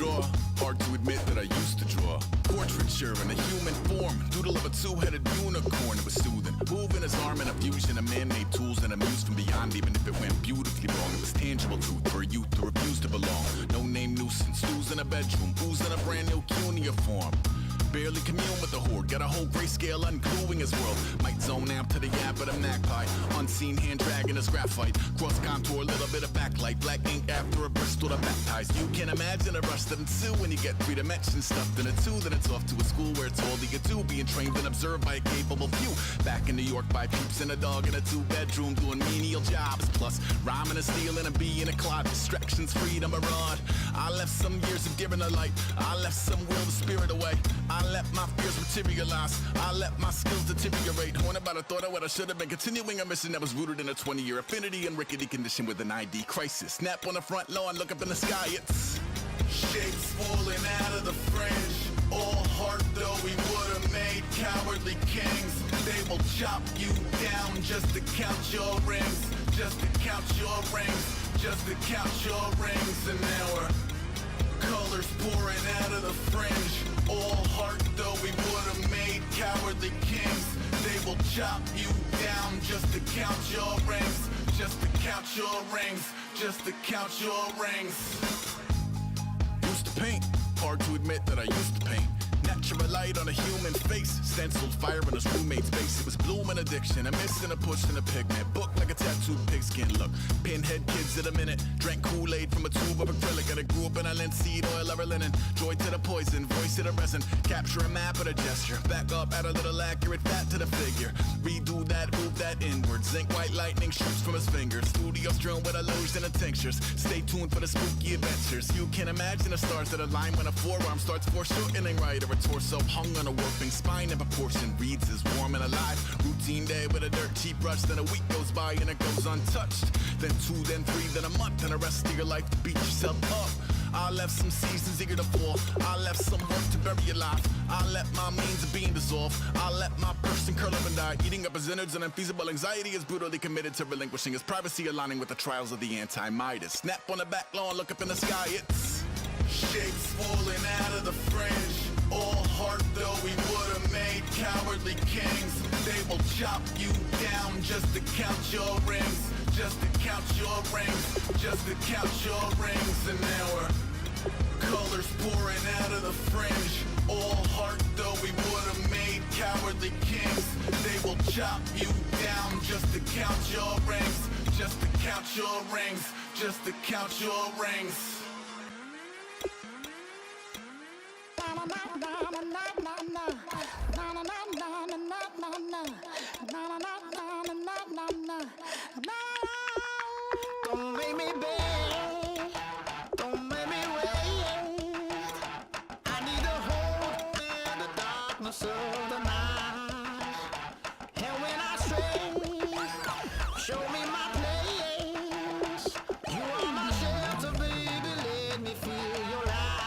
draw. Hard to admit that I used to draw. Portraiture in a human form. Doodle of a two-headed unicorn. It was soothing. Moving his arm in a fusion of man-made tools and a muse from beyond. Even if it went beautifully wrong, it was tangible truth for a youth to refuse to belong. No-name nuisance. Stews in a bedroom. Booze in a brand new cuneiform. Barely commune with the horde. Got a whole grayscale ungluing his world. Might zone out to the yap of a magpie. Unseen hand dragging his graphite. Cross contour, a little bit of backlight. Black ink after a Bristol to baptize. You can imagine a rush that ensue when you get three dimensions stuffed in a two. Then it's off to a school where it's all that you do. Being trained and observed by a capable few. Back in New York by peeps and a dog in a two-bedroom doing menial jobs. Plus rhyming and stealing and being a clod. Distractions, freedom, a rod. I left some years of giving a light. I left some will, the spirit away. I let my fears materialize. I let my skills deteriorate. Horn about a thought of what I should have been. Continuing a mission that was rooted in a 20-year affinity and rickety condition with an ID crisis. Snap on the front lawn, look up in the sky. It's shapes falling out of the fringe. All heart though we would have made cowardly kings. They will chop you down just to count your rings. Just to count your rings. Just to count your rings. And now we're colors pouring out of the fringe. All heart though we would have made cowardly kings. They will chop you down just to count your rings. Just to count your rings. Just to count your rings. Used to paint. Hard to admit that I used to paint. Natural light on a human face. Stenciled fire in his roommate's face. It was blooming addiction. A missing a push and a pigment. Book like a tattooed pigskin look. Pinhead kids in a minute. Drank Kool-Aid from a tube of acrylic. And I grew up in a linseed oil of linen. Joy to the poison. Voice to the resin. Capture a map of a gesture. Back up, add a little accurate fat to the figure. Redo that, move that inward. Zinc white lightning shoots from his fingers. Studio strewn with illusion and tinctures. Stay tuned for the spooky adventures. You can imagine the stars that align when a forearm starts foreshortening right. Or a torso hung on a warping spine in proportion. Reads as warm and alive. Routine day with a dirt cheap brush. Then a week goes by and it goes untouched. Then two, then three, then a month. And the rest of your life to beat yourself up. I left some seasons eager to fall. I left some work to bury your life. I let my means of being dissolve. I let my person curl up and die. Eating up his innards and unfeasible anxiety is brutally committed to relinquishing his privacy, aligning with the trials of the anti-Midas. Snap on the back lawn, look up in the sky. It's shapes falling out of the fringe. All heart though we would have made cowardly kings. They will chop you down just to count your rings. Just to count your rings. Just to count your rings. And now we're colors pouring out of the fringe. All heart though we would have made cowardly kings. They will chop you down just to count your rings. Just to count your rings. Just to count your rings. Don't make me beg, don't make me wait. I need to hold in the darkness of the night. And when I stray, show me my place. You are my shelter, baby, let me feel your light.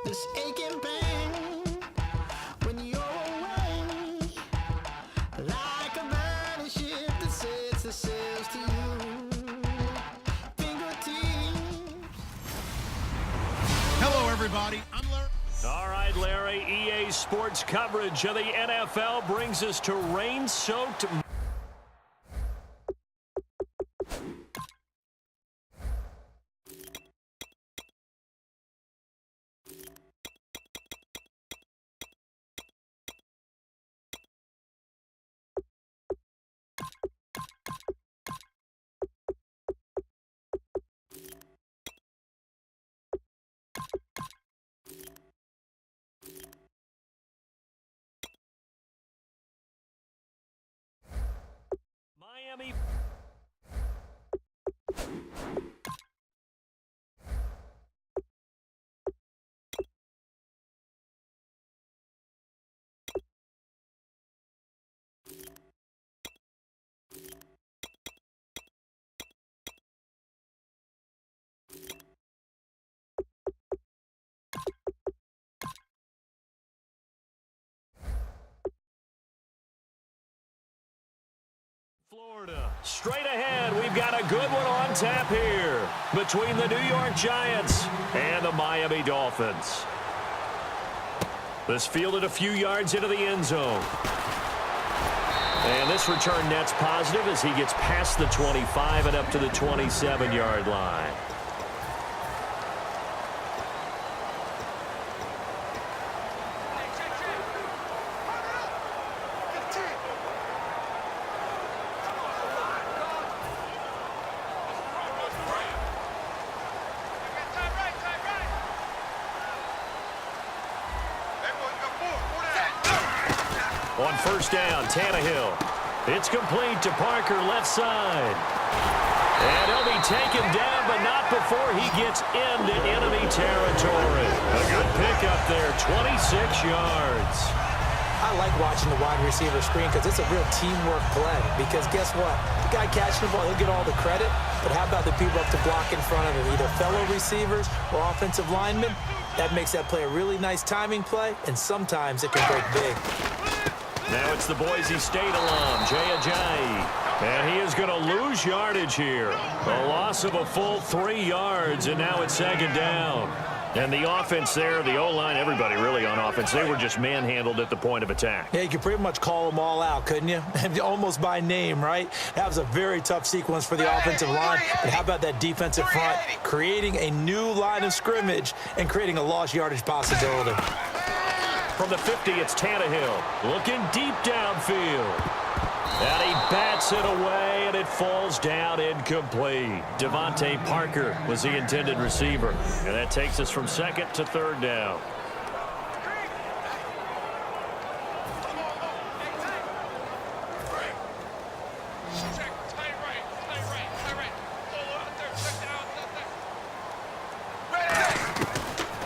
This aching pain when you're away, like a burning ship that sets the sails to you. Fingertips. Hello, everybody. I'm Larry. All right, Larry, EA Sports coverage of the NFL brings us to rain-soaked Miami. Florida. Straight ahead, we've got a good one on tap here between the New York Giants and the Miami Dolphins. This fielded a few yards into the end zone. And this return net's positive as he gets past the 25 and up to the 27-yard line. On first down, Tannehill. It's complete to Parker, left side. And he'll be taken down, but not before he gets into enemy territory. A good pickup there, 26 yards. I like watching the wide receiver screen because it's a real teamwork play. Because guess what? The guy catching the ball, he'll get all the credit. But how about the people up to block in front of him, either fellow receivers or offensive linemen? That makes that play a really nice timing play, and sometimes it can break big. Now it's the Boise State alum, Jay Ajayi. And he is going to lose yardage here. A loss of a full 3 yards, and now it's second down. And the offense there, the O-line, everybody really on offense, they were just manhandled at the point of attack. Yeah, you could pretty much call them all out, couldn't you? Almost by name, right? That was a very tough sequence for the offensive line. But how about that defensive front creating a new line of scrimmage and creating a lost yardage possibility? From the 50, it's Tannehill looking deep downfield. And he bats it away, and it falls down incomplete. Devontae Parker was the intended receiver. And that takes us from second to third down.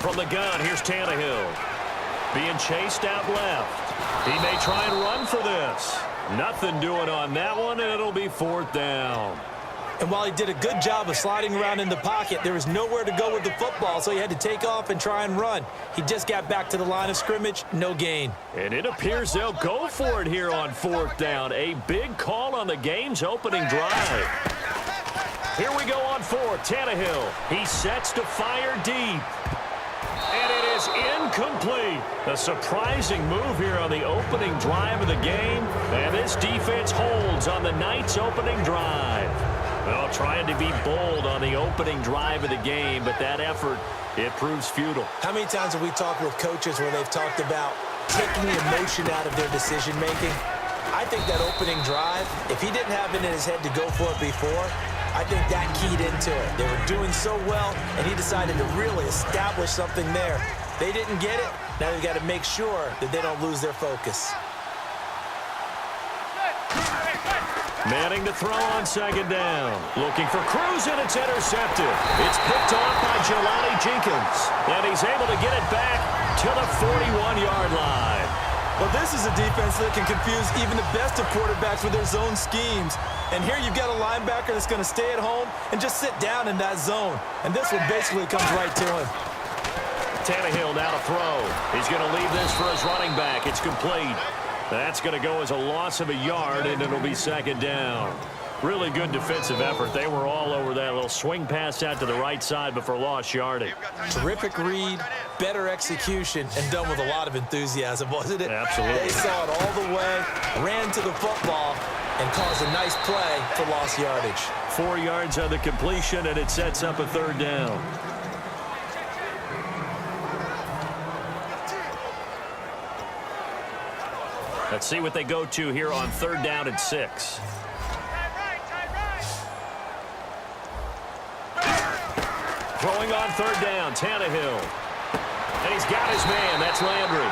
From the gun, here's Tannehill. Being chased out left. He may try and run for this. Nothing doing on that one, and it'll be fourth down. And while he did a good job of sliding around in the pocket, there was nowhere to go with the football, so he had to take off and try and run. He just got back to the line of scrimmage, no gain. And it appears they'll go for it here on fourth down. A big call on the game's opening drive. Here we go on fourth. Tannehill, he sets to fire deep. And it is incomplete. A surprising move here on the opening drive of the game. And this defense holds on the night's opening drive. Well, trying to be bold on the opening drive of the game, but that effort, it proves futile. How many times have we talked with coaches where they've talked about taking the emotion out of their decision-making? I think that opening drive, if he didn't have it in his head to go for it before, I think that keyed into it. They were doing so well, and he decided to really establish something there. They didn't get it. Now they've got to make sure that they don't lose their focus. Manning to throw on second down. Looking for Cruz, and it's intercepted. It's picked off by Jelani Jenkins, and he's able to get it back to the 41-yard line. Well, this is a defense that can confuse even the best of quarterbacks with their zone schemes. And here you've got a linebacker that's going to stay at home and just sit down in that zone. And this one basically comes right to him. Tannehill now to throw. He's going to leave this for his running back. It's complete. That's going to go as a loss of a yard, and it'll be second down. Really good defensive effort. They were all over that little swing pass out to the right side, but for lost yardage. Terrific read, better execution, and done with a lot of enthusiasm, wasn't it? Absolutely. They saw it all the way, ran to the football, and caused a nice play for lost yardage. 4 yards on the completion, and it sets up a third down. Let's see what they go to here on third down and 6. Throwing on third down, Tannehill. And he's got his man, that's Landry.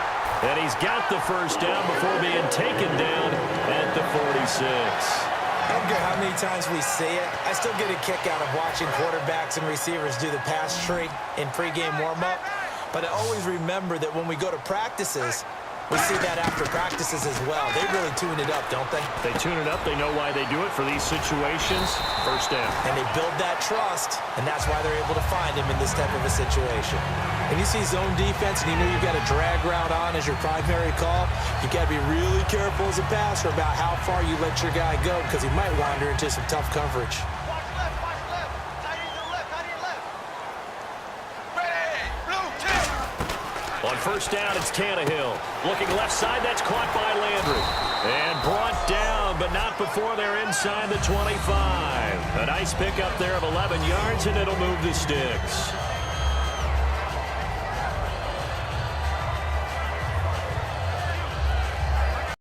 And he's got the first down before being taken down at the 46. I don't care how many times we see it. I still get a kick out of watching quarterbacks and receivers do the pass tree in pregame warm-up. But I always remember that when we go to practices, we see that after practices as well. They really tune it up, don't they? They tune it up. They know why they do it for these situations. First down. And they build that trust, and that's why they're able to find him in this type of a situation. When you see zone defense and you know you've got a drag route on as your primary call, you got to be really careful as a passer about how far you let your guy go because he might wander into some tough coverage. On first down, it's Tannehill. Looking left side, that's caught by Landry. And brought down, but not before they're inside the 25. A nice pickup there of 11 yards, and it'll move the sticks.